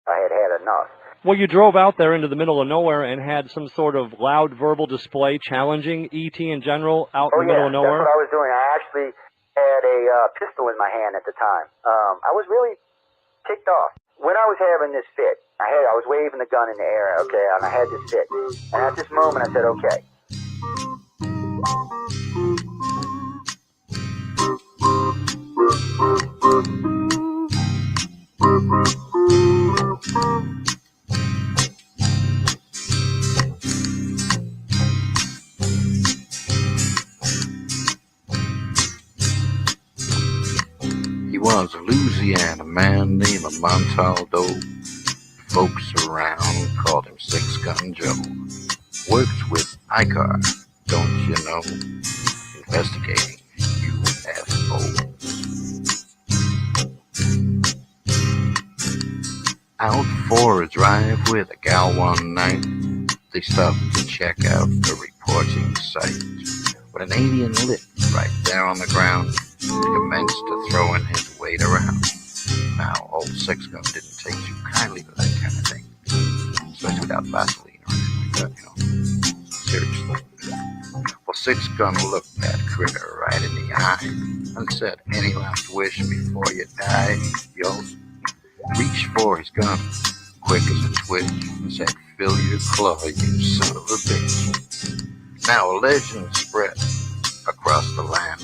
I had had enough. Well, you drove out there into the middle of nowhere and had some sort of loud verbal display challenging ET in general out in the middle of nowhere? That's what I was doing. I actually had a pistol in my hand at the time. I was really ticked off. When I was having this fit, I was waving the gun in the air, okay, and I had this fit. And at this moment, I said, okay. He was a Louisiana man named Montaldo. Folks around called him Six Gun Joe. Worked with ICAR, don't you know? Investigating UFOs. Out for a drive with a gal one night, they stopped to check out the reporting site. When an alien lit right there on the ground, he commenced to throwing his weight around. Now, old Six Gun didn't take too kindly to that kind of thing, especially without Vaseline or anything like that, Seriously. Well, Six Gun looked that critter right in the eye and said, "Any last wish before you die?" Yo, reached for his gun, quick as a twitch, and said, "Fill your claw, you son of a bitch." Now, a legend spread across the land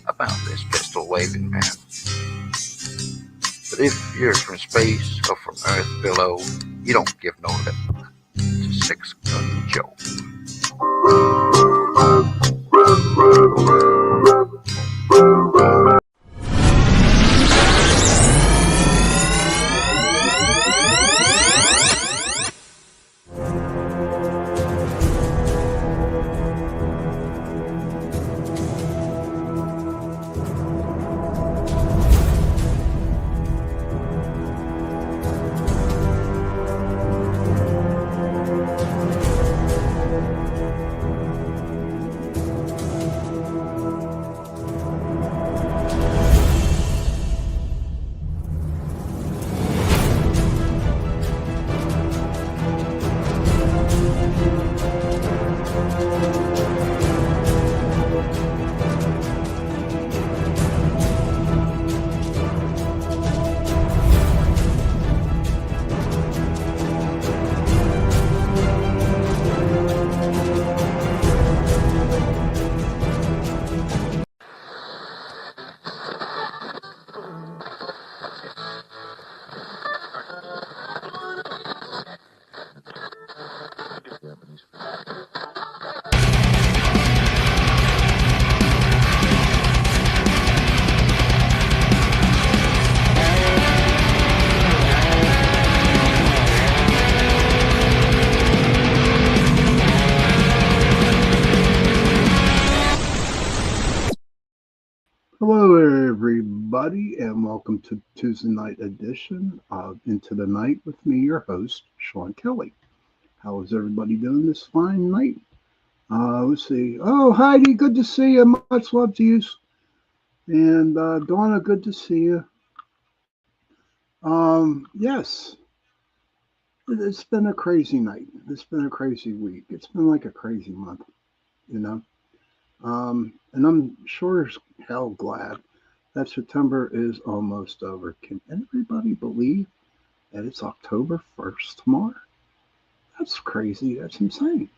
about this pistol-waving man. But if you're from space or from Earth below, you don't give no lip to Six Gun Joe. Hello, everybody, and welcome to Tuesday night edition of Into the Night with me, your host, Sean Kelly. How is everybody doing this fine night? Let's see. Oh, Heidi, good to see you. Much love to you. And Donna, good to see you. Yes, it's been a crazy night. It's been a crazy week. It's been like a crazy month, you know. And I'm sure as hell glad that September is almost over. Can everybody believe that it's October 1st tomorrow? That's crazy. That's insane.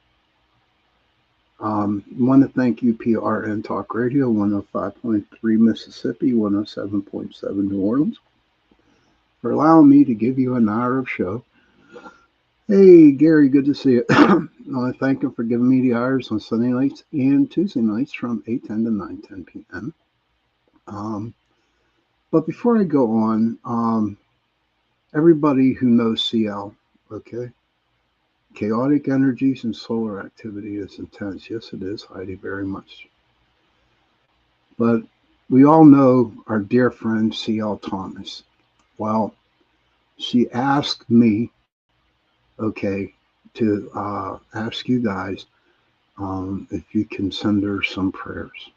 Want to thank UPRN Talk Radio, 105.3 Mississippi, 107.7 New Orleans, for allowing me to give you an hour of show. Hey, Gary, good to see you. I want to thank him for giving me the hours on Sunday nights and Tuesday nights from 8:10 to 9:10 p.m. But before I go on, everybody who knows CL, okay, chaotic energies and solar activity is intense. Yes, it is, Heidi, very much. But we all know our dear friend CL Thomas. Well, she asked me, okay, to ask you guys if you can send her some prayers.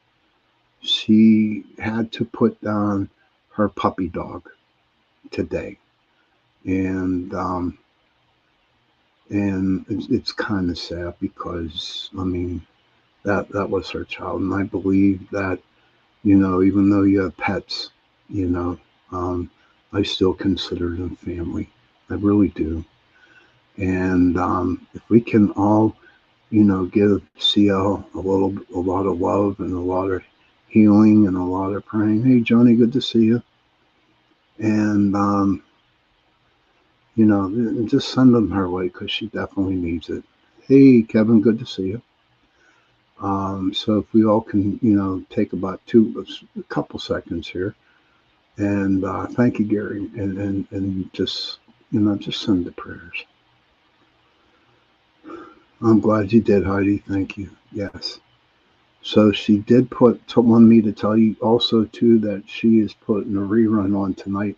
She had to put down her puppy dog today and it's kind of sad because I mean that was her child, and I believe that even though you have pets, you know, um, I still consider them family. I really do. And if we can all, give CL a lot of love and a lot of healing and a lot of praying. Hey, Johnny, good to see you. And just send them her way because she definitely needs it. Hey, Kevin, good to see you. So if we all can, take about a couple seconds here, and thank you, Gary, and just, just send the prayers. I'm glad you did, Heidi. Thank you. Yes. So she did want me to tell you also too that she is putting a rerun on tonight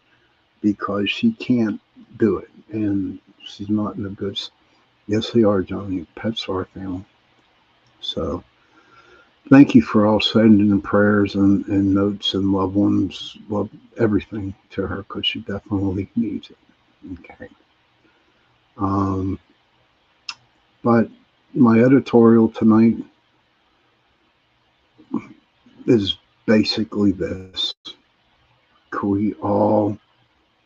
because she can't do it, and she's not in a good. Yes, they are, Johnny. Pets are family. So thank you for all sending in prayers and notes and loved ones, love everything to her because she definitely needs it. Okay. But my editorial tonight is basically this. Can we all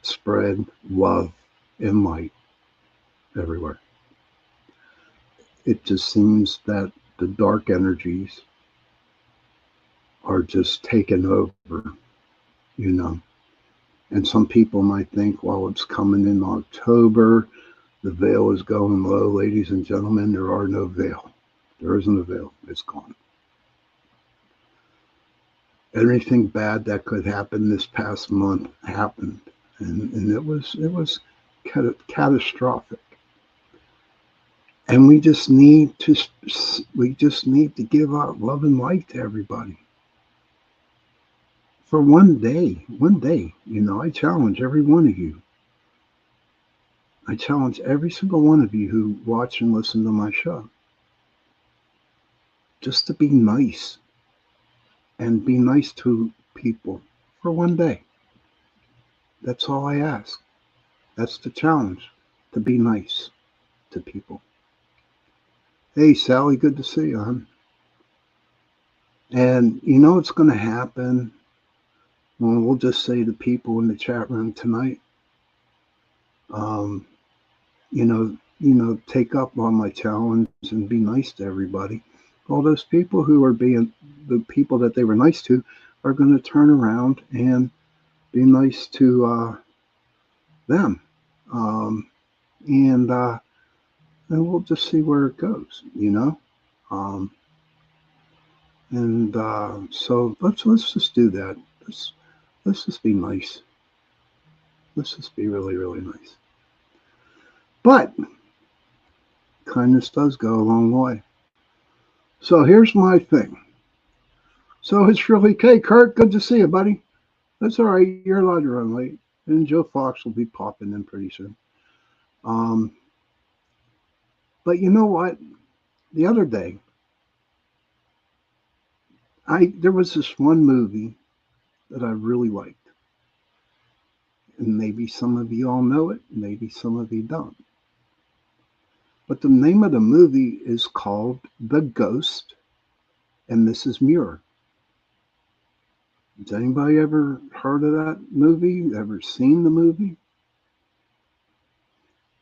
spread love and light everywhere? It just seems that the dark energies are just taking over, you know. And some people might think, well, it's coming in October. The veil is going low, ladies and gentlemen. There are no veil. There isn't a veil. It's gone. Anything bad that could happen this past month happened, and it was catastrophic. And we just need to give out love and light to everybody. For one day, I challenge every one of you. I challenge every single one of you who watch and listen to my show just to be nice and be nice to people for one day. That's all I ask. That's the challenge, to be nice to people. Hey, Sally, good to see you, hon. And you know what's going to happen? Well, we'll just say to people in the chat room tonight, take up on my challenge and be nice to everybody. All those people who are being the people that they were nice to are going to turn around and be nice to them. And we'll just see where it goes, so let's just do that. Let's just be nice. Let's just be really, really nice. But kindness does go a long way. So here's my thing. So it's really, okay, Kurt, good to see you, buddy. That's all right. You're allowed to run late. And Joe Fox will be popping in pretty soon. But you know what? The other day, there was this one movie that I really liked. And maybe some of you all know it, maybe some of you don't. But the name of the movie is called The Ghost and Mrs. Muir. Has anybody ever heard of that movie? Ever seen the movie?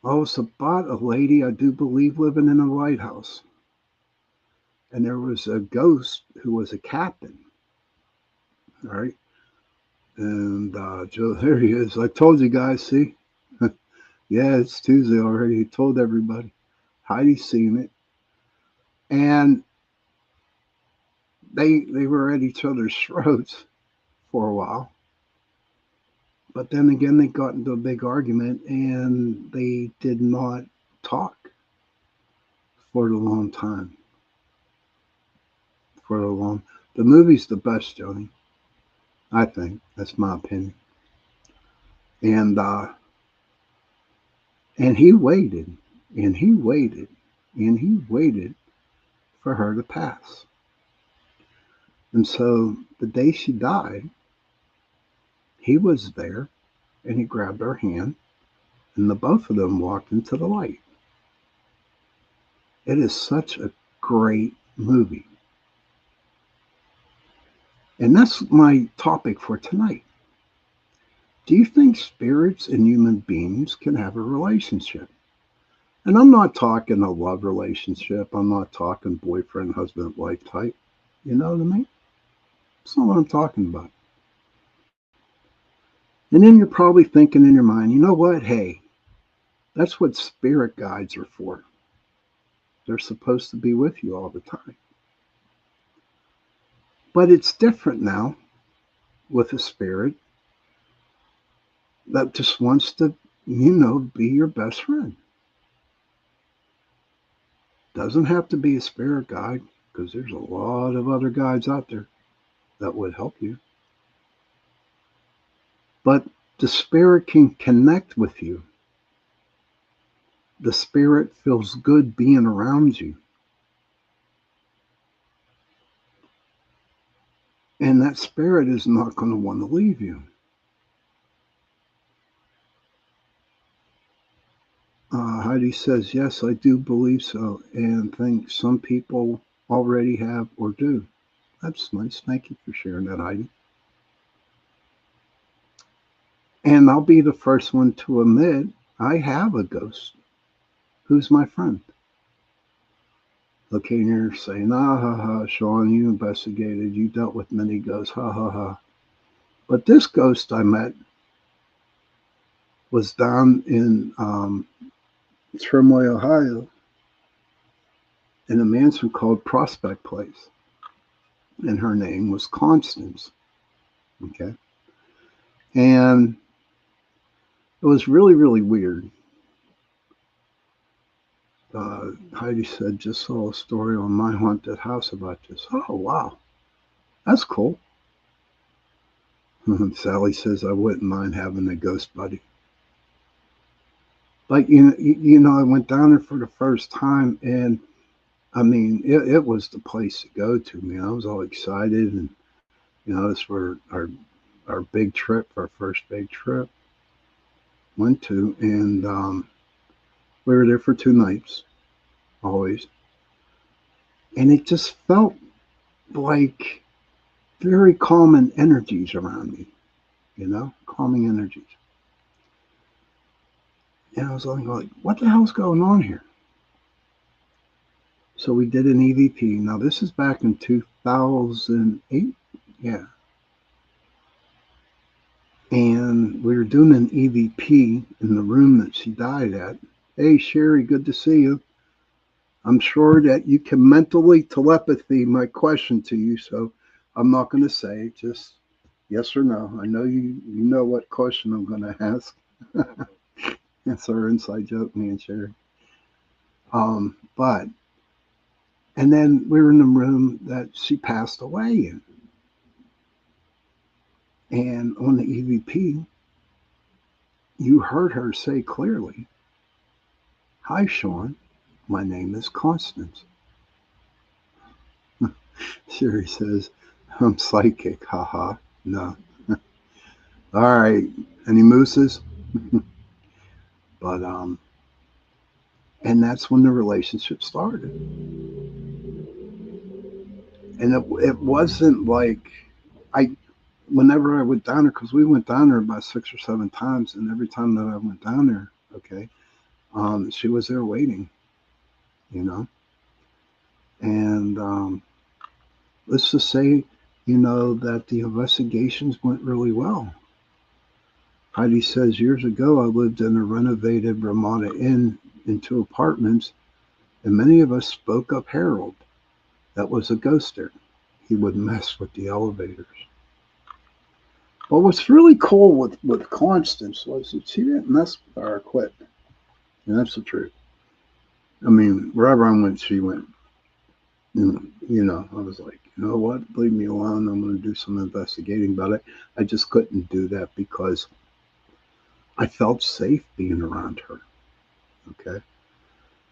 Oh, it's about a lady, I do believe, living in a lighthouse. And there was a ghost who was a captain. All right. And Joe, there he is. I told you guys, see? Yeah, it's Tuesday already. He told everybody. Heidi's seen it. And they were at each other's throats for a while. But then again, they got into a big argument and they did not talk for a long time. The movie's the best, Johnny. I think. That's my opinion. And he waited, and he waited, and he waited for her to pass. And so the day she died, he was there, and he grabbed her hand and the both of them walked into the light. It is such a great movie. And that's my topic for tonight. Do you think spirits and human beings can have a relationship? And I'm not talking a love relationship. I'm not talking boyfriend, husband, wife type. You know what I mean? That's not what I'm talking about. And then you're probably thinking in your mind, you know what? Hey, that's what spirit guides are for. They're supposed to be with you all the time. But it's different now with a spirit that just wants to, be your best friend. Doesn't have to be a spirit guide, because there's a lot of other guides out there that would help you. But the spirit can connect with you. The spirit feels good being around you. And that spirit is not going to want to leave you. Heidi says, yes, I do believe so, and think some people already have or do. That's nice. Thank you for sharing that, Heidi. And I'll be the first one to admit I have a ghost who's my friend. Okay, and you're saying, ha ha, Sean, you investigated, you dealt with many ghosts, ha ha ha. But this ghost I met was down in Trimway, Ohio, in a mansion called Prospect Place. And her name was Constance. Okay. And it was really, really weird. Heidi said, just saw a story on My Haunted House about this. Oh, wow. That's cool. Sally says, I wouldn't mind having a ghost buddy. Like, I went down there for the first time, and I mean, it was the place to go to. Man, I was all excited, and this was our big trip, our first big trip. Went to, and we were there for 2 nights, always, and it just felt like very calming energies around me, calming energies. And I was like, what the hell's going on here? So we did an EVP. Now, this is back in 2008. Yeah. And we were doing an EVP in the room that she died at. Hey, Sherry, good to see you. I'm sure that you can mentally telepathy my question to you, so I'm not going to say, just yes or no. I know you know what question I'm going to ask. That's our inside joke, me and Sherry. And then we were in the room that she passed away in. And on the EVP, you heard her say clearly, hi, Sean, my name is Constance. Sherry says, I'm psychic, haha, no. All right, any mooses? But, and that's when the relationship started. And it wasn't like, whenever I went down there, because we went down there about 6 or 7 times, and every time that I went down there, okay, she was there waiting, and let's just say, that the investigations went really well. Heidi says, years ago, I lived in a renovated Ramada Inn in 2 apartments, and many of us spoke of Harold. That was a ghost there. He would mess with the elevators. But what's really cool with Constance was that she didn't mess with our equipment. And that's the truth. I mean, wherever I went, she went. I was like, you know what? Leave me alone. I'm going to do some investigating. But I just couldn't do that because I felt safe being around her. Okay?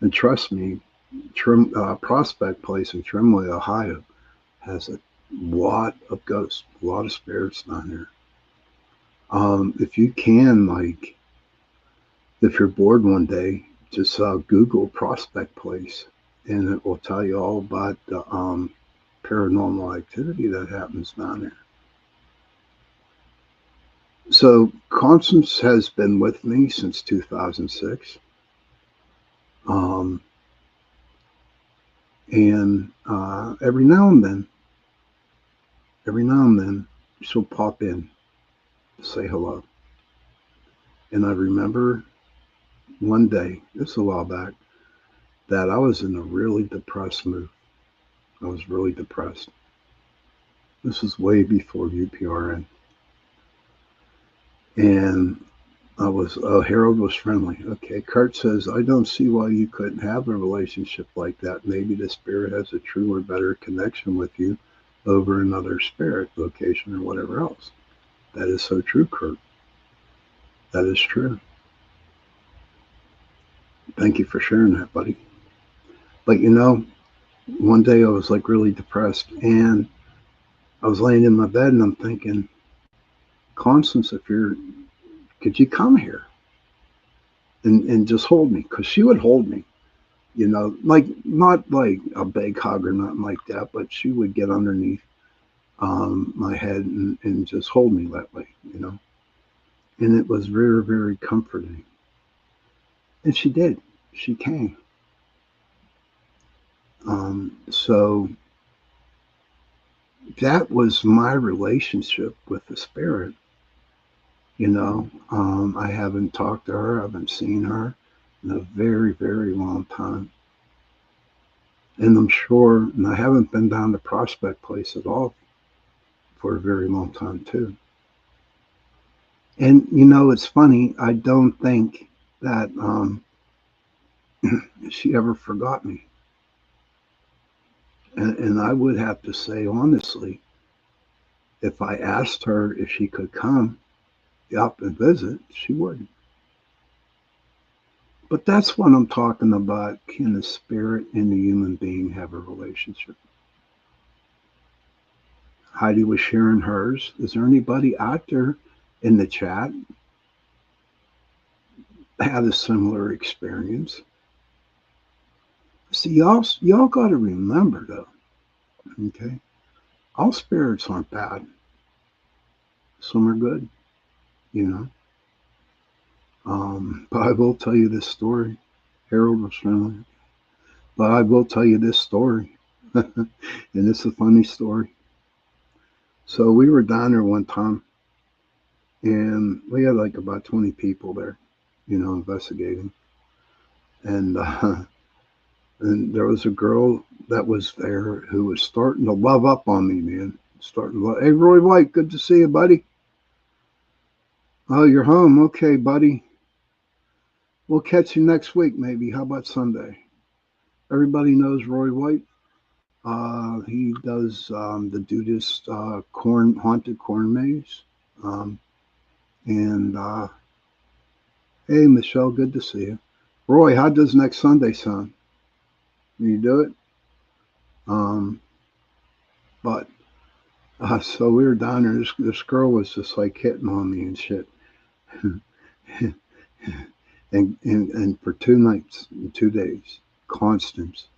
And trust me, Prospect Place in Trimway, Ohio, has a lot of ghosts, a lot of spirits down there. If you can, If you're bored one day, just Google Prospect Place, and it will tell you all about the paranormal activity that happens down there. So Constance has been with me since 2006. And every now and then, she'll pop in to say hello. And I remember one day, this is a while back, that I was in a really depressed mood. I was really depressed. This was way before UPRN. And Harold was friendly. Okay, Kurt says, I don't see why you couldn't have a relationship like that. Maybe the spirit has a truer, better connection with you over another spirit location or whatever else. That is so true, Kurt. That is true. Thank you for sharing that, buddy. But one day I was like really depressed, and I was laying in my bed and I'm thinking, Constance, could you come here and just hold me? Because she would hold me, like not like a big hug or nothing like that, but she would get underneath my head and just hold me that way, And it was very, very comforting. And she did. She came. So that was my relationship with the spirit. I haven't talked to her. I haven't seen her in a very, very long time. And and I haven't been down to Prospect Place at all for a very long time too. And it's funny, I don't think that she ever forgot me. And I would have to say honestly, if I asked her if she could come up and visit, she would. But that's what I'm talking about. Can the spirit and the human being have a relationship? Heidi was sharing hers. Is there anybody out there in the chat that had a similar experience? See, y'all got to remember though, okay? All spirits aren't bad. Some are good, But I will tell you this story. Harold was friendly. But I will tell you this story. And it's a funny story. So we were down there one time, and we had like about 20 people there, investigating. And there was a girl that was there who was starting to love up on me, man. Hey, Roy White, good to see you, buddy. Oh, you're home. Okay, buddy. We'll catch you next week, maybe. How about Sunday? Everybody knows Roy White. He does the Dudist haunted corn maze. Hey, Michelle, good to see you. Roy, how does next Sunday sound? Can you do it? So we were down there. This girl was just like hitting on me and shit. and for 2 nights and 2 days, Constance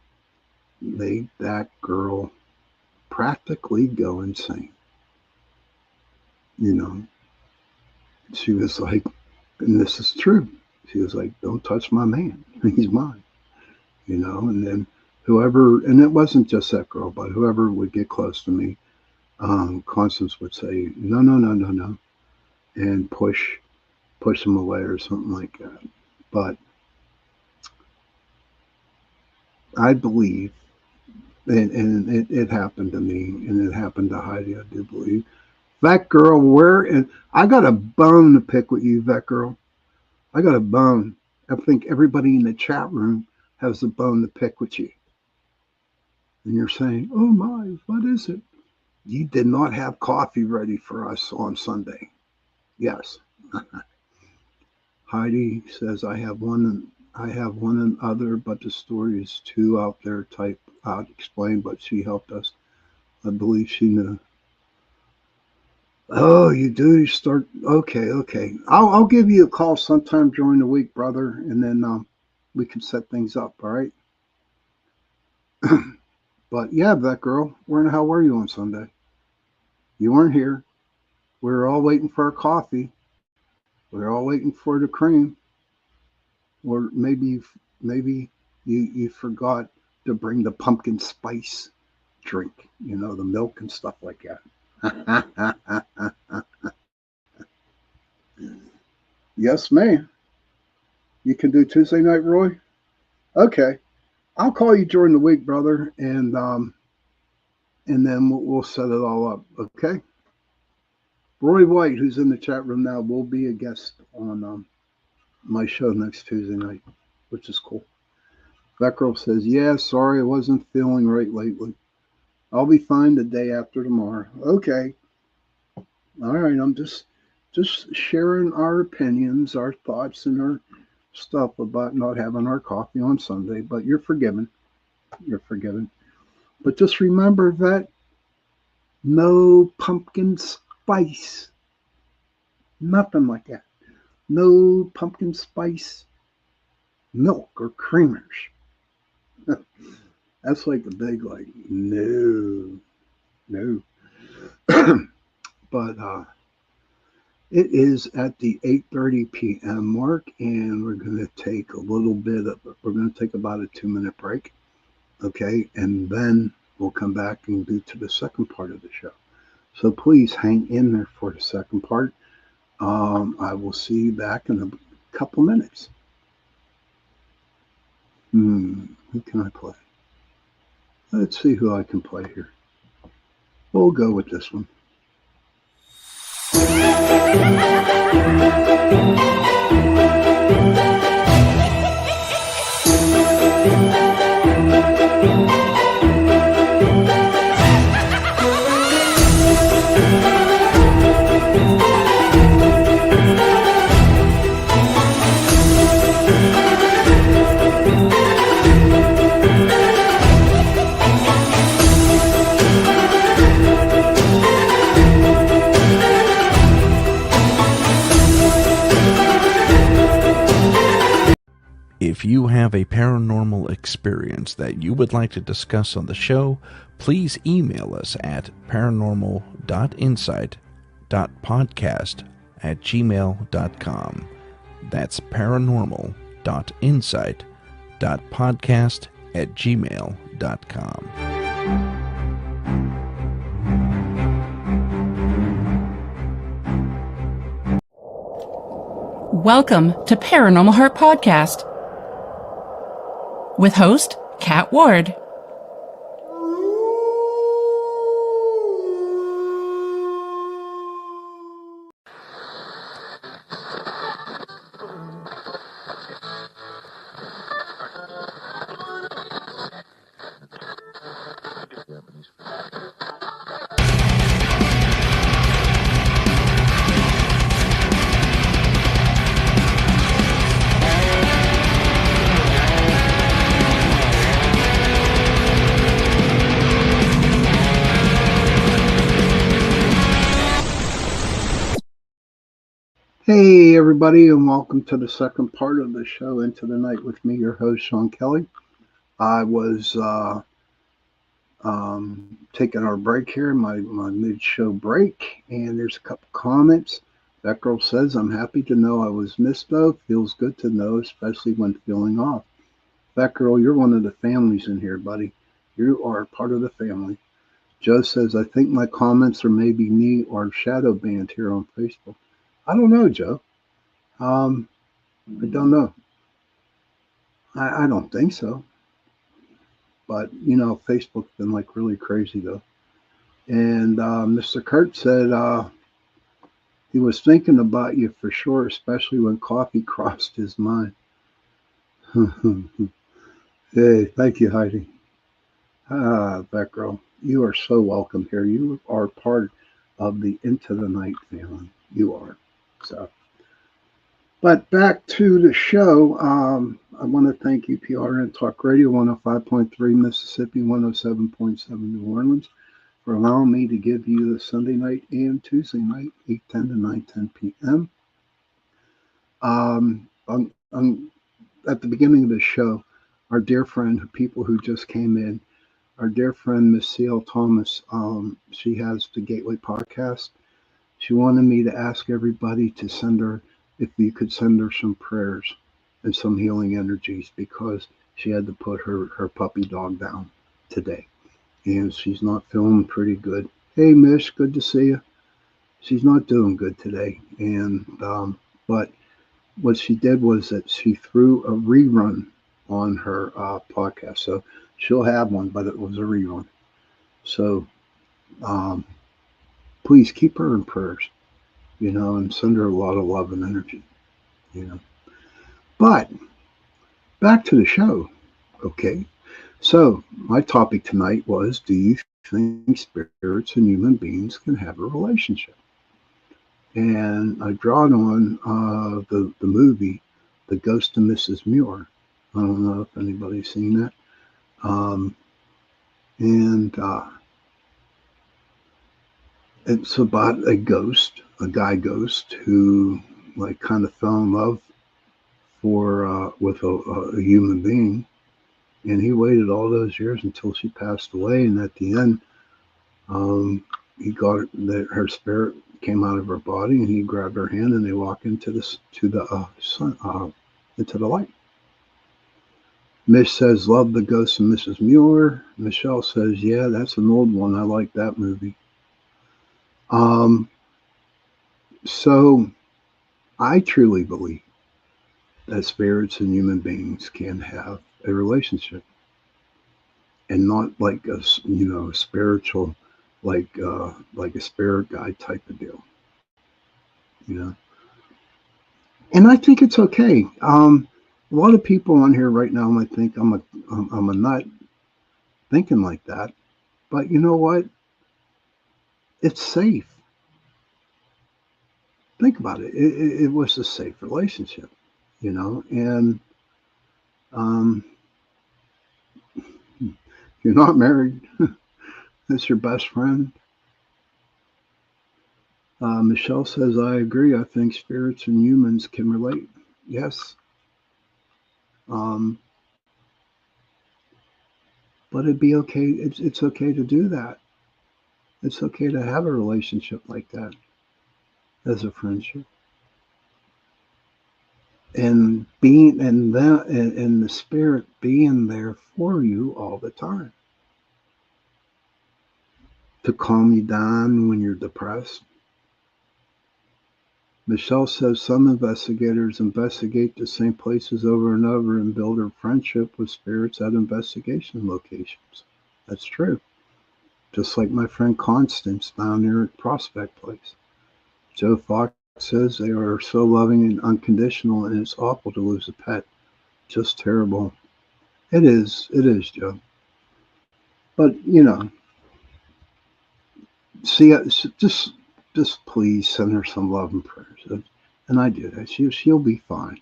made that girl practically go insane. She was like, and this is true, she was like, don't touch my man. He's mine. And then whoever, and it wasn't just that girl, but whoever would get close to me, Constance would say, no, and push him away or something like that. But I believe, and it happened to me, and it happened to Heidi, I do believe. That girl, and I got a bone to pick with you, that girl. I got a bone. I think everybody in the chat room has a bone to pick with you. And you're saying, oh my, what is it? You did not have coffee ready for us on Sunday. Yes. Heidi says, I have one and other, but the story is too out there, type out, explain, but she helped us. I believe she knew. Oh, you do start. Okay, okay. I'll give you a call sometime during the week, brother, and then we can set things up. All right. But yeah, that girl. Where in the hell were you on Sunday? You weren't here. We were all waiting for our coffee. We were all waiting for the cream. Or maybe you forgot to bring the pumpkin spice drink. You know, the milk and stuff like that. Yes, ma'am. You can do Tuesday night, Roy. Okay. I'll call you during the week, brother, and then we'll set it all up. Okay. Roy White, who's in the chat room now, will be a guest on my show next Tuesday night, which is cool. That girl says, "Yeah, sorry, I wasn't feeling right lately. I'll be fine the day after tomorrow." Okay. All right. I'm just sharing our opinions, our thoughts, and our stuff about not having our coffee on Sunday. But you're forgiven. You're forgiven. But just remember that no pumpkin spice. Nothing like that. No pumpkin spice milk or creamers. That's like the big, like, no. But it is at the 8:30 p.m. mark, and we're going to take we're going to take about a 2-minute break. Okay. And then we'll come back and do to the second part of the show. So please hang in there for the second part. I will see you back in a couple minutes. Who can I play? Let's see who I can play here. We'll go with this one. If you have a paranormal experience that you would like to discuss on the show, please email us at paranormal.insight.podcast@gmail.com. That's paranormal.insight.podcast@gmail.com. Welcome to Paranormal Heart Podcast with host Kat Ward. Hey, everybody, and welcome to the second part of the show, Into the Night, with me, your host, Sean Kelly. I was taking our break here, my mid-show break, and there's a couple comments. That girl says, "I'm happy to know I was missed, though. Feels good to know, especially when feeling off." That girl, you're one of the families in here, buddy. You are part of the family. Joe says, "I think my comments are maybe me or shadow banned here on Facebook." I don't know, Joe. I don't know. I don't think so. But, you know, Facebook's been like really crazy, though. And Mr. Kurt said he was thinking about you for sure, especially when coffee crossed his mind. Hey, thank you, Heidi. That girl, you are so welcome here. You are part of the Into the Night family. You are. So, but back to the show. I want to thank UPRN Talk Radio 105.3 Mississippi, 107.7 New Orleans, for allowing me to give you the Sunday night and Tuesday night, 8:10 to 9:10 p.m. At the beginning of the show, our dear friend, people who just came in, our dear friend, Miss C.L. Thomas, she has the Gateway Podcast. She wanted me to ask everybody to send her, if you could send her some prayers and some healing energies, because she had to put her puppy dog down today. And she's not feeling pretty good. Hey, Miss, good to see you. She's not doing good today. And but what she did was that she threw a rerun on her podcast. So she'll have one, but it was a rerun. So please keep her in prayers, and send her a lot of love and energy, But back to the show, okay? So my topic tonight was, do you think spirits and human beings can have a relationship? And I brought on the movie, The Ghost of Mrs. Muir. I don't know if anybody's seen that. It's about a guy ghost, who kind of fell in love with a human being. And he waited all those years until she passed away. And at the end, he got her spirit came out of her body, and he grabbed her hand, and they walked into the light. Mish says, love The Ghost of Mrs. Muir. Michelle says, yeah, that's an old one. I like that movie. So I truly believe that spirits and human beings can have a relationship, and not like a spiritual, like a spirit guide type of deal, And I think it's okay. A lot of people on here right now might think I'm a nut thinking like that, but you know what? It's safe. Think about it. It was a safe relationship, and you're not married. That's your best friend. Michelle says, I agree. I think spirits and humans can relate. Yes. But it'd be okay. It's okay to do that. It's okay to have a relationship like that as a friendship. And and the spirit being there for you all the time, to calm you down when you're depressed. Michelle says some investigators investigate the same places over and over and build a friendship with spirits at investigation locations. That's true. Just like my friend Constance down there at Prospect Place. Joe Fox says they are so loving and unconditional, and it's awful to lose a pet. Just terrible. It is, Joe. But, see, just please send her some love and prayers. And I do that. She'll be fine.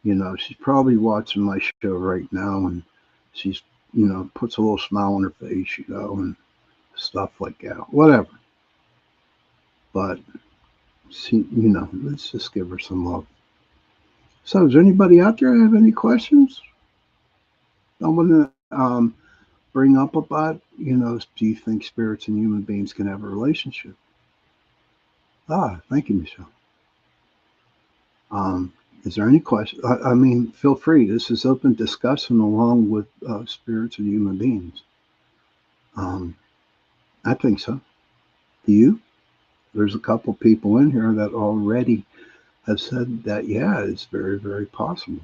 She's probably watching my show right now, and she's, puts a little smile on her face, and stuff like that. Whatever. But, let's just give her some love. So, does anybody out there have any questions I want to bring up about, do you think spirits and human beings can have a relationship? Thank you, Michelle. Is there any question? I mean, feel free. This is open discussion along with spirits and human beings. I think so. Do you? There's a couple people in here that already have said that, yeah, it's very, very possible.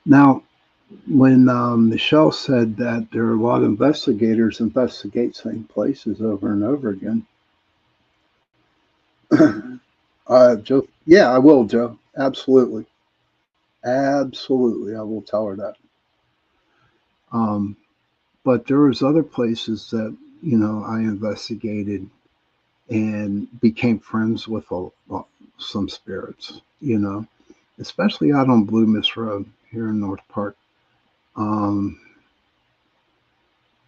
Now, when Michelle said that there are a lot of investigators investigate same places over and over again, Joe, yeah, I will, Joe. Absolutely. Absolutely. I will tell her that. But there was other places that, I investigated and became friends with some spirits, especially out on Blue Miss Road here in North Park.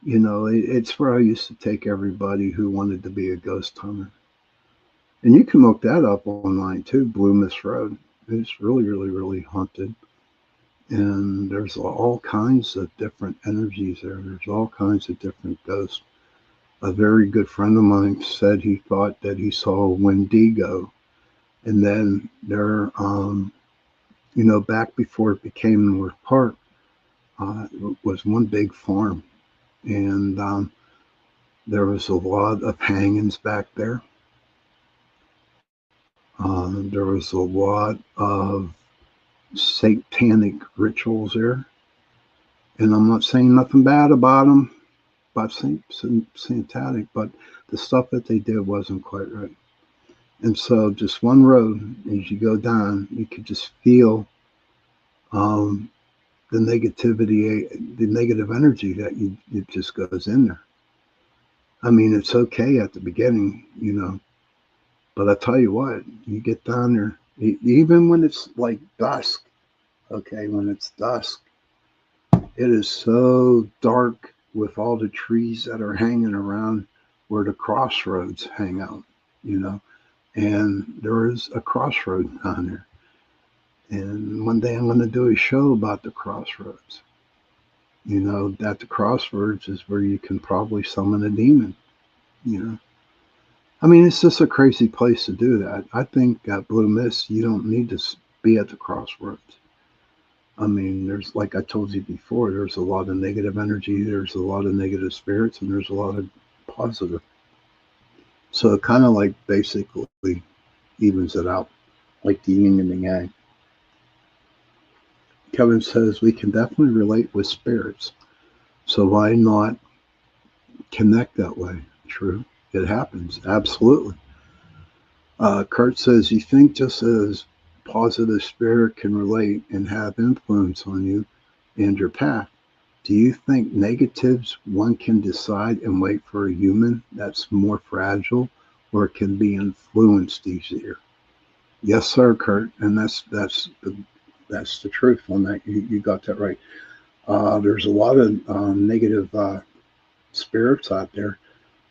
You know, it's where I used to take everybody who wanted to be a ghost hunter. And you can look that up online too, Blue Mist Road. It's really, really, really haunted. And there's all kinds of different energies there. There's all kinds of different ghosts. A very good friend of mine said he thought that he saw a Wendigo. And then there, back before it became North Park, was one big farm. And there was a lot of hangings back there. There was a lot of satanic rituals there. And I'm not saying nothing bad about them, about satanic, but the stuff that they did wasn't quite right. And so just one road, as you go down, you could just feel the negativity, the negative energy that it just goes in there. I mean, it's okay at the beginning, but I tell you what, you get down there, even when it's like dusk, okay, when it's dusk, it is so dark with all the trees that are hanging around where the crossroads hang out, and there is a crossroad down there. And one day I'm going to do a show about the crossroads. At the crossroads is where you can probably summon a demon, I mean, it's just a crazy place to do that. I think at Blue Mist, you don't need to be at the crossroads. I mean, there's, like I told you before, there's a lot of negative energy, there's a lot of negative spirits, and there's a lot of positive. So it kind of like basically evens it out, like the yin and the yang. Kevin says we can definitely relate with spirits. So why not connect that way? True. It happens. Absolutely. Kurt says, you think just as positive spirit can relate and have influence on you and your path, do you think negatives one can decide and wait for a human that's more fragile or can be influenced easier? Yes, sir, Kurt. And that's the truth on that. You got that right. There's a lot of negative spirits out there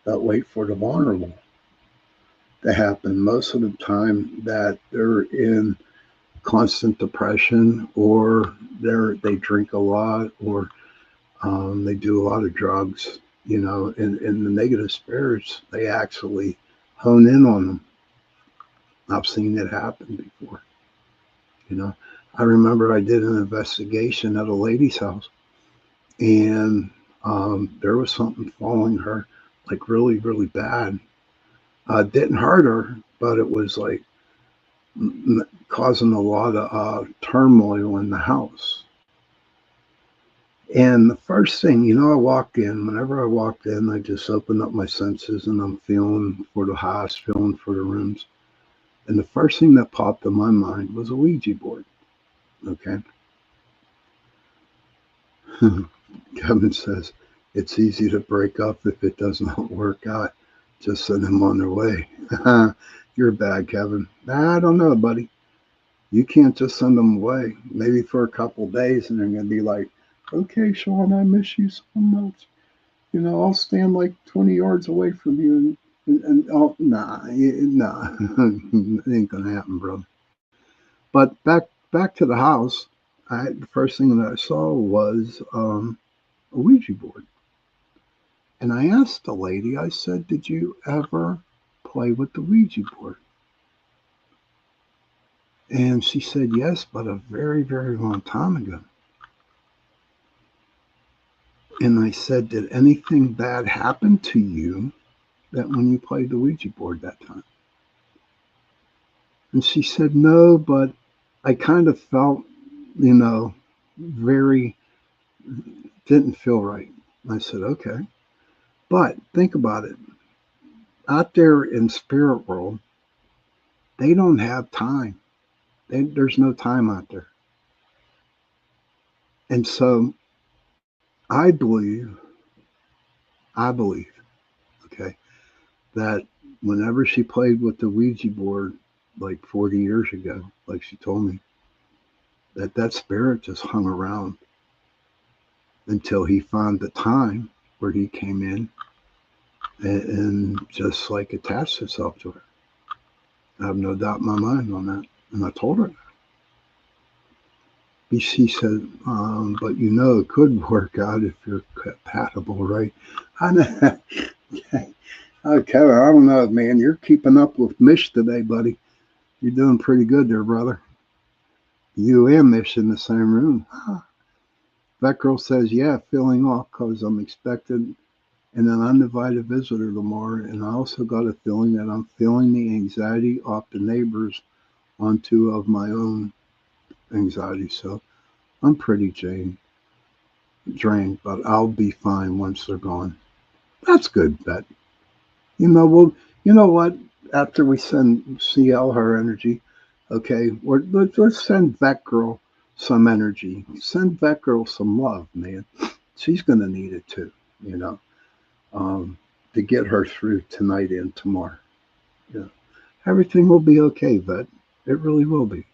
that wait for the vulnerable to happen. Most of the time that they're in constant depression, or they drink a lot, or they do a lot of drugs, and the negative spirits, they actually hone in on them. I've seen it happen before. I remember I did an investigation at a lady's house, and there was something following her, like really, really bad. Didn't hurt her, but it was like causing a lot of turmoil in the house. And the first thing, whenever I walked in, I just opened up my senses and I'm feeling for the house, feeling for the rooms. And the first thing that popped in my mind was a Ouija board. Okay. Kevin says, it's easy to break up if it does not work out. Just send them on their way. You're bad, Kevin. I don't know, buddy. You can't just send them away. Maybe for a couple of days, and they're going to be like, okay, Sean, I miss you so much. I'll stand like 20 yards away from you. And oh, nah. It ain't going to happen, bro. But back to the house, the first thing that I saw was a Ouija board. And I asked the lady, I said, did you ever play with the Ouija board? And she said, yes, but a very, very long time ago. And I said, did anything bad happen to you that when you played the Ouija board that time? And she said, no, but I kind of felt, didn't feel right. I said, okay. But think about it. Out there in spirit world, they don't have time. There's no time out there. And so I believe, okay, that whenever she played with the Ouija board like 40 years ago, like she told me, that spirit just hung around until he found the time where he came in and just like attached himself to her. I have no doubt in my mind on that. And I told her that. She said, but it could work out if you're compatible, right? I know. Oh, Kevin, I don't know, man. You're keeping up with Mish today, buddy. You're doing pretty good there, brother. You and Mish in the same room. Huh. That girl says, yeah, feeling off because I'm expected and an undivided visitor tomorrow. And I also got a feeling that I'm feeling the anxiety off the neighbors onto of my own anxiety. So I'm pretty drained, but I'll be fine once they're gone. That's good, Bet. Well, you know what? After we send CL her energy, okay, let's send that girl some energy. Send that girl some love, man. She's going to need it too, to get her through tonight and tomorrow. Everything will be okay, Vet. It really will be.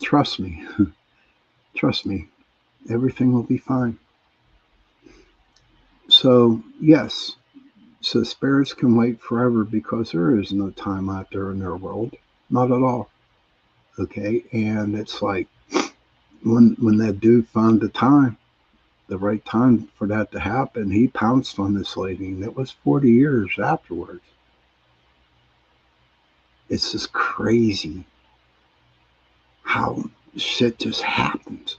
Trust me. Trust me. Everything will be fine. So, yes. So spirits can wait forever because there is no time out there in their world. Not at all. Okay? And it's like when that dude found the right time for that to happen, he pounced on this lady, and it was 40 years afterwards. It's just crazy how shit just happens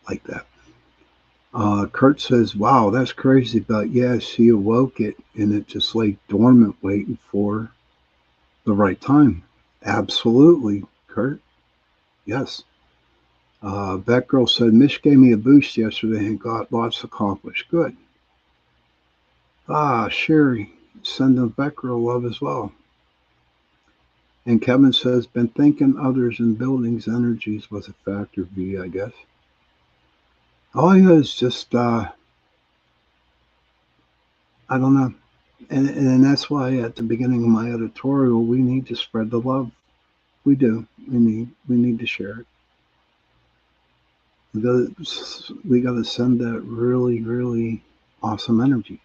like that. Kurt says, wow, that's crazy, but yeah, she awoke it and it just lay dormant waiting for the right time. Absolutely, Kurt. Yes. Batgirl said, Mish gave me a boost yesterday and got lots accomplished. Good. Sherry, sending Batgirl love as well. And Kevin says, been thinking others in buildings' energies was a factor, V, I guess. All I know is just, I don't know. And that's why at the beginning of my editorial, we need to spread the love. We do. We need to share it. We got to send that really, really awesome energy.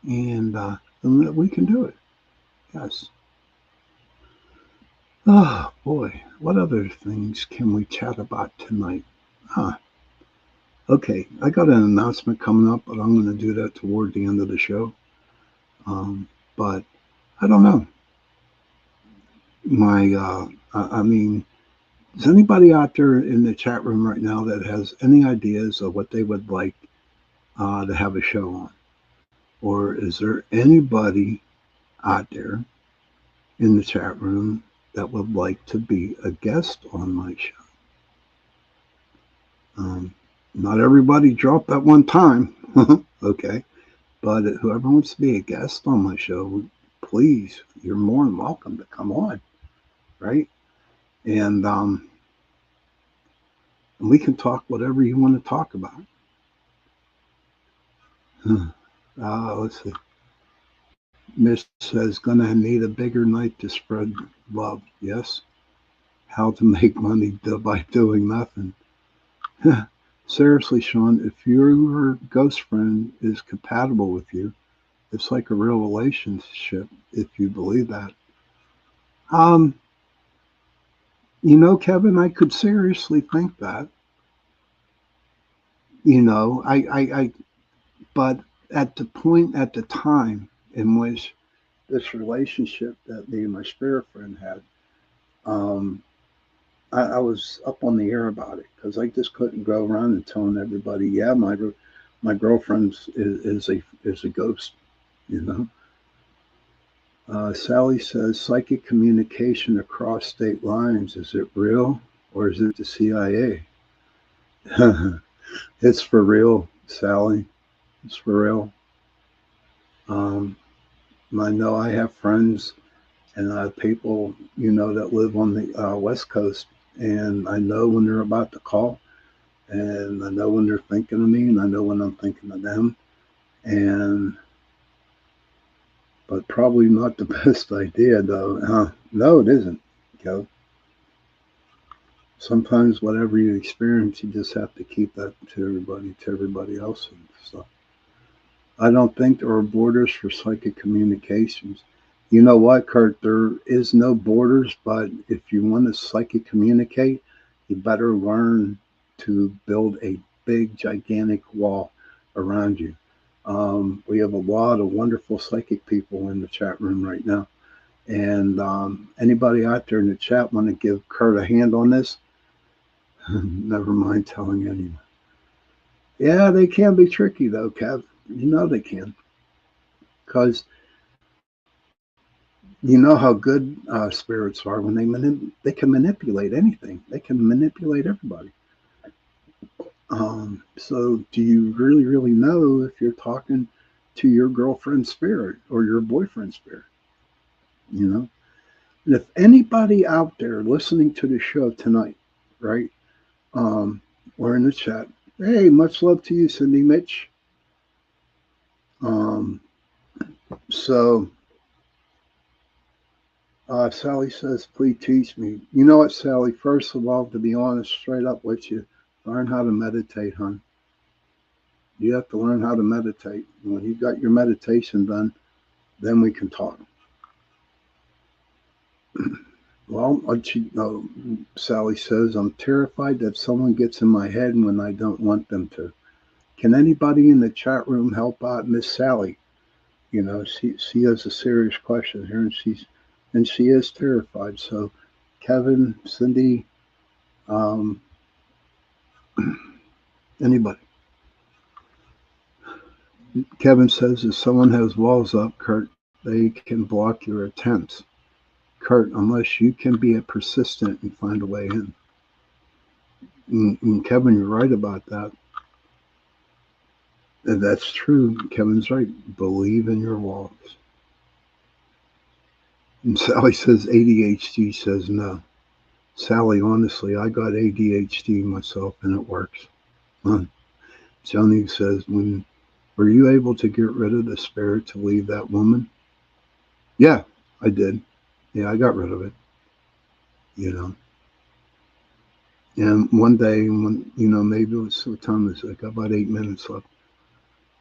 And we can do it. Yes. Oh, boy. What other things can we chat about tonight? Okay, I got an announcement coming up, but I'm going to do that toward the end of the show. But I don't know. Is anybody out there in the chat room right now that has any ideas of what they would like to have a show on? Or is there anybody out there in the chat room that would like to be a guest on my show? Not everybody dropped at one time, okay? But whoever wants to be a guest on my show, please, you're more than welcome to come on, right? And we can talk whatever you want to talk about. Let's see. Miss says, gonna need a bigger night to spread love. Yes. How to make money by doing nothing. Seriously, Sean, if your ghost friend is compatible with you, it's like a real relationship, if you believe that. Kevin, I could seriously think that. But at the time in which this relationship that me and my spirit friend had, I was up on the air about it because I just couldn't go around and telling everybody, yeah, my girlfriend is a ghost, Sally says, psychic communication across state lines, is it real or is it the CIA? It's for real, Sally. It's for real. I know I have friends and people, that live on the West Coast, and I know when they're about to call, and I know when they're thinking of me, and I know when I'm thinking of them, but probably not the best idea, though. No, it isn't, Joe. Sometimes whatever you experience, you just have to keep that to everybody else and stuff. I don't think there are borders for psychic communications. You know what, Kurt? There is no borders, but if you want to psychic communicate, you better learn to build a big, gigantic wall around you. We have a lot of wonderful psychic people in the chat room right now. And anybody out there in the chat want to give Kurt a hand on this? Never mind telling anyone. Yeah, they can be tricky though, Kev. You know they can. Because you know how good spirits are when they can manipulate anything. They can manipulate everybody. So do you really, really know if you're talking to your girlfriend's spirit or your boyfriend's spirit? You know? And if anybody out there listening to the show tonight, right, or in the chat, hey, much love to you, Cindy Mitch. Sally says, please teach me. You know what, Sally? First of all, to be honest, straight up with you, learn how to meditate, hon. You have to learn how to meditate. When you got your meditation done, then we can talk. Well, Sally says, I'm terrified that someone gets in my head when I don't want them to. Can anybody in the chat room help out Miss Sally? You know, she has a serious question here, and she is terrified. So, Kevin, Cindy, anybody. Kevin says, if someone has walls up, Kurt, they can block your attempts. Kurt, unless you can be persistent and find a way in. And Kevin, you're right about that. And that's true. Kevin's right. Believe in your walls. And Sally says ADHD says no. Sally, honestly, I got ADHD myself and it works. Johnny says, were you able to get rid of the spirit to leave that woman? Yeah, I did. Yeah, I got rid of it. You know. And one day, when, you know, maybe it was, what time is it? I got about 8 minutes left.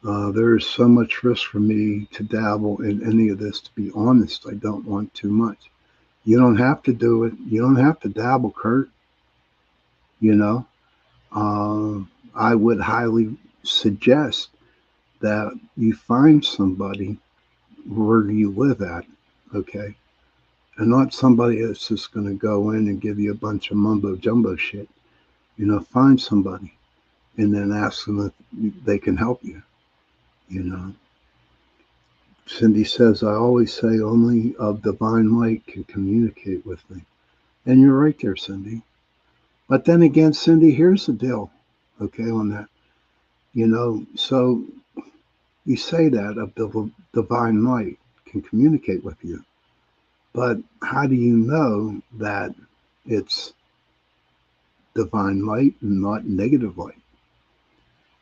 There is so much risk for me to dabble in any of this. To be honest, I don't want too much. You don't have to do it. You don't have to dabble, Kurt. You know, I would highly suggest that you find somebody where you live at, okay? And not somebody that's just going to go in and give you a bunch of mumbo jumbo shit. You know, find somebody and then ask them if they can help you. You know, Cindy says, I always say only a divine light can communicate with me. And you're right there, Cindy. But then again, Cindy, here's the deal, okay, on that. You know, so you say that a divine light can communicate with you. But how do you know that it's divine light and not negative light?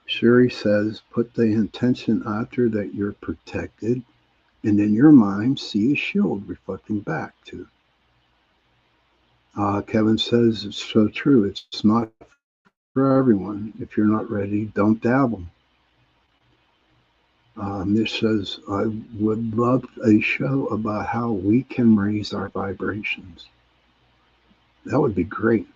Sherry says, put the intention out there that you're protected, and in your mind, see a shield reflecting back to. Kevin says, it's so true. It's not for everyone. If you're not ready, don't dabble. Mish says, I would love a show about how we can raise our vibrations. That would be great.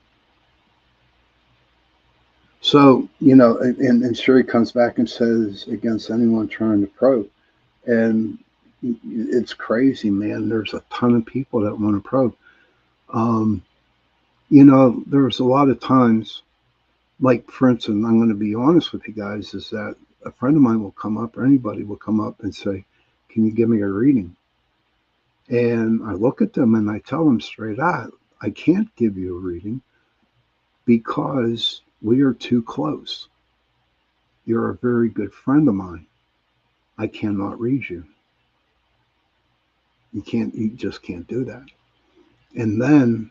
So, you know, and Sherry comes back and says, against anyone trying to probe. And it's crazy, man. There's a ton of people that want to probe. You know, there's a lot of times, like, for instance, I'm going to be honest with you guys, is that a friend of mine will come up, or anybody will come up and say, can you give me a reading? And I look at them and I tell them straight out, I can't give you a reading because we are too close. You're a very good friend of mine. I cannot read you. You just can't do that. And then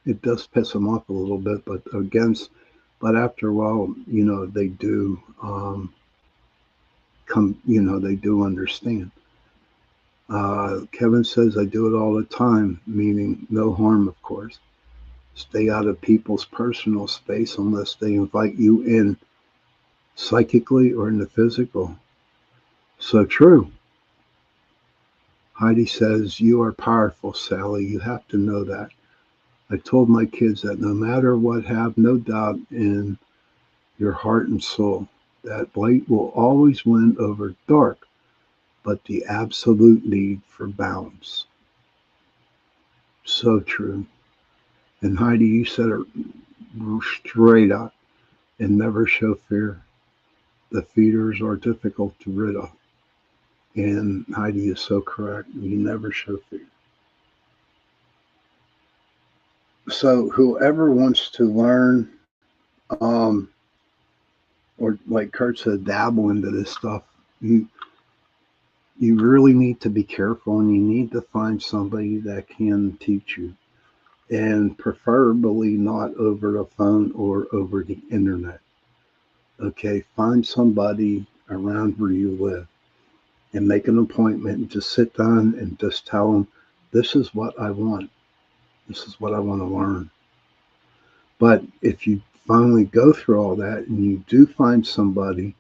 it does piss them off a little bit, but after a while, you know, they do they do understand. Kevin says, I do it all the time, meaning no harm, of course. Stay out of people's personal space unless they invite you in psychically or in the physical. So true. Heidi says, you are powerful, Sally. You have to know that. I told my kids that no matter what, have no doubt in your heart and soul that light will always win over dark, but the absolute need for balance. So true. And Heidi, you said it straight up, and never show fear. The feeders are difficult to rid of. And Heidi is so correct. You never show fear. So whoever wants to learn, or like Kurt said, dabble into this stuff, you really need to be careful, and you need to find somebody that can teach you, and preferably not over the phone or over the internet. Okay, find somebody around where you live and make an appointment and just sit down and just tell them, this is what I want. This is what I want to learn. But if you finally go through all that and you do find somebody,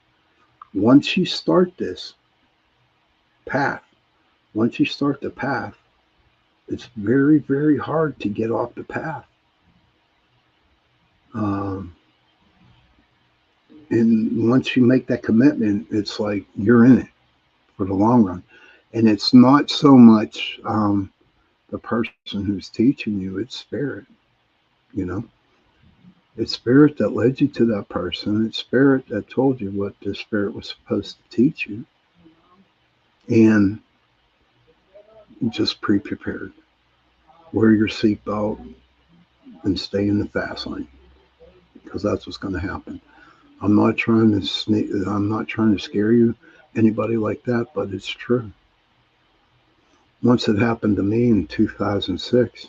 once you start this path, once you start the path, it's very, very hard to get off the path. And once you make that commitment, it's like you're in it for the long run. And it's not so much the person who's teaching you, it's spirit, you know. It's spirit that led you to that person. It's spirit that told you what the spirit was supposed to teach you. And just pre-prepared. Wear your seatbelt and stay in the fast lane, because that's what's going to happen. I'm not trying to scare you, anybody like that, but it's true. Once it happened to me in 2006,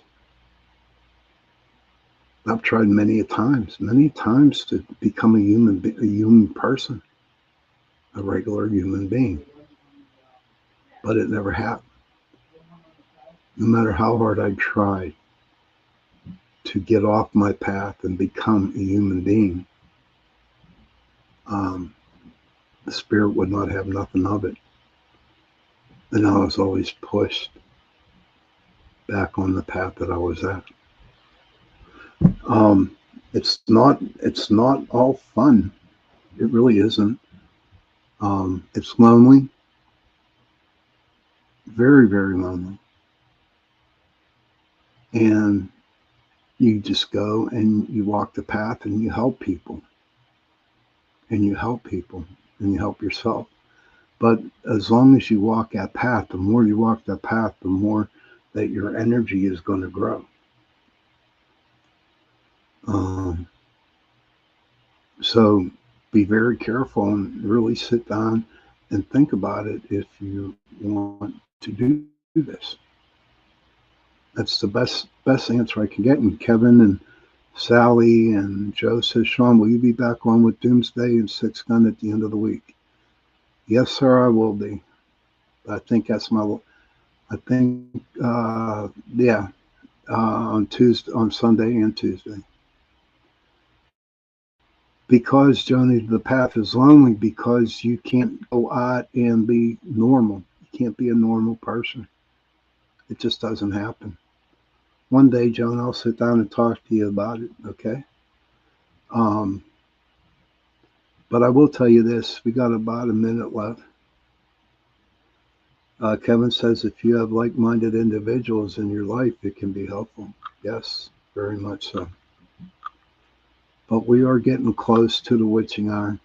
I've tried many times to become a human person, a regular human being, but it never happened. No matter how hard I tried to get off my path and become a human being, the spirit would not have nothing of it. And I was always pushed back on the path that I was at. It's not all fun. It really isn't. It's lonely. Very, very lonely. And you just go and you walk the path and you help people. And you help people and you help yourself. But as long as you walk that path, the more you walk that path, the more that your energy is going to grow. So be very careful and really sit down and think about it if you want to do this. That's the best answer I can get. And Kevin and Sally and Joe says, Sean, will you be back on with Doomsday and Six Gun at the end of the week? Yes, sir, I will be. I think that's on Sunday and Tuesday. Because, Joni, the path is lonely because you can't go out and be normal. You can't be a normal person. It just doesn't happen. One day, Joan, I'll sit down and talk to you about it, okay? But I will tell you this. We got about a minute left. Kevin says if you have like-minded individuals in your life, it can be helpful. Yes, very much so. But we are getting close to the witching hour.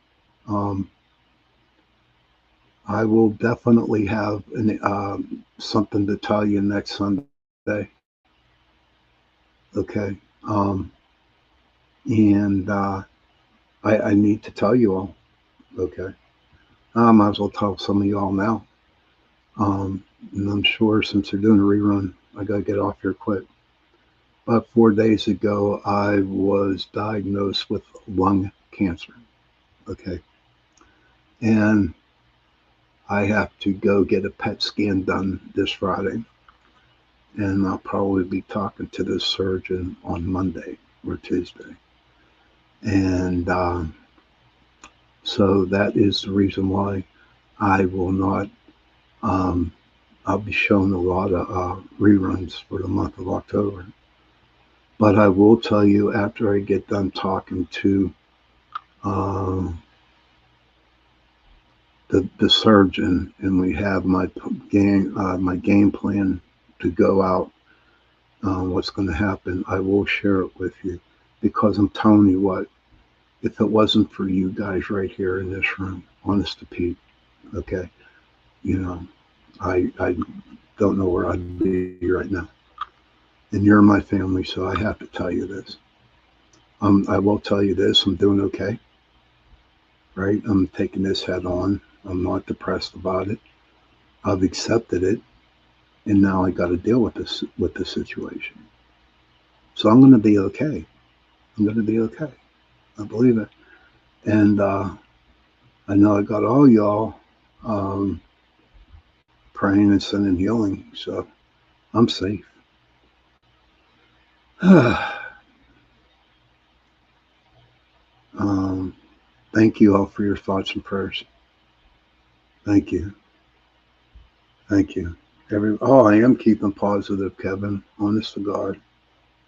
I will definitely have something to tell you next Sunday. Okay. And I need to tell you all. Okay. I might as well tell some of you all now. And I'm sure since they're doing a rerun, I got to get off here quick. About 4 days ago, I was diagnosed with lung cancer. Okay. And I have to go get a PET scan done this Friday. and I'll probably be talking to the surgeon on Monday or Tuesday. And so that is the reason why I will not, I'll be showing a lot of reruns for the month of October. But I will tell you, after I get done talking to the surgeon, and we have my game plan to go out, what's going to happen, I will share it with you, because I'm telling you what, if it wasn't for you guys right here in this room, honest to Pete, okay, you know, I don't know where I'd be right now. And you're my family, so I have to tell you this. I will tell you this, I'm doing okay, right? I'm taking this head on. I'm not depressed about it. I've accepted it, and now I got to deal with the situation. So I'm going to be okay. I'm going to be okay. I believe it. And I know I got all y'all praying and sending healing, so I'm safe. Thank you all for your thoughts and prayers. Thank you. Thank you. I am keeping positive, Kevin. Honest to God.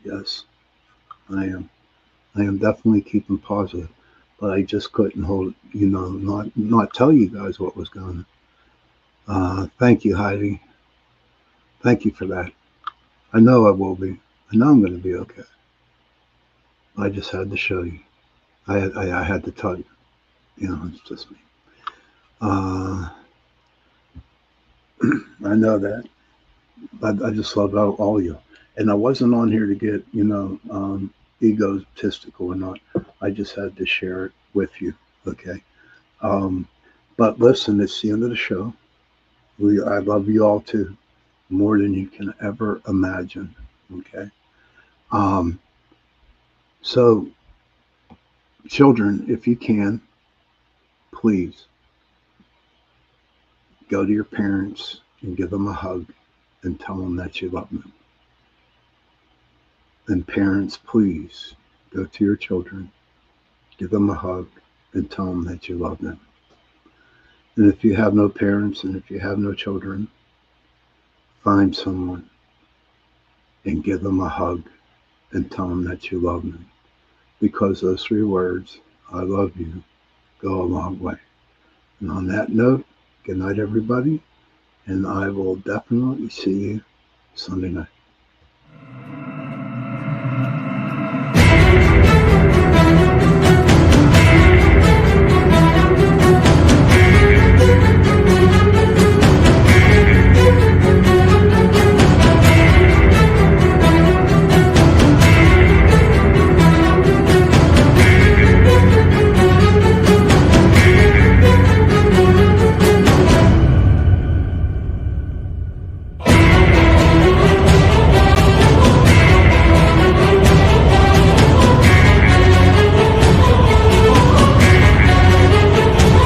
Yes, I am. I am definitely keeping positive. But I just couldn't hold, not tell you guys what was going on. Thank you, Heidi. Thank you for that. I know I will be. I know I'm going to be okay. I just had to show you. I had to tell you. It's just me. I know that. I just love all you. And I wasn't on here to get, egotistical or not. I just had to share it with you. Okay. But listen, it's the end of the show. I love you all too, more than you can ever imagine. Okay. So children, if you can, please go to your parents and give them a hug and tell them that you love them. And parents, please go to your children, give them a hug, and tell them that you love them. And if you have no parents and if you have no children, find someone and give them a hug and tell them that you love them. Because those 3 words, I love you, go a long way. And on that note, good night, everybody. And I will definitely see you Sunday night.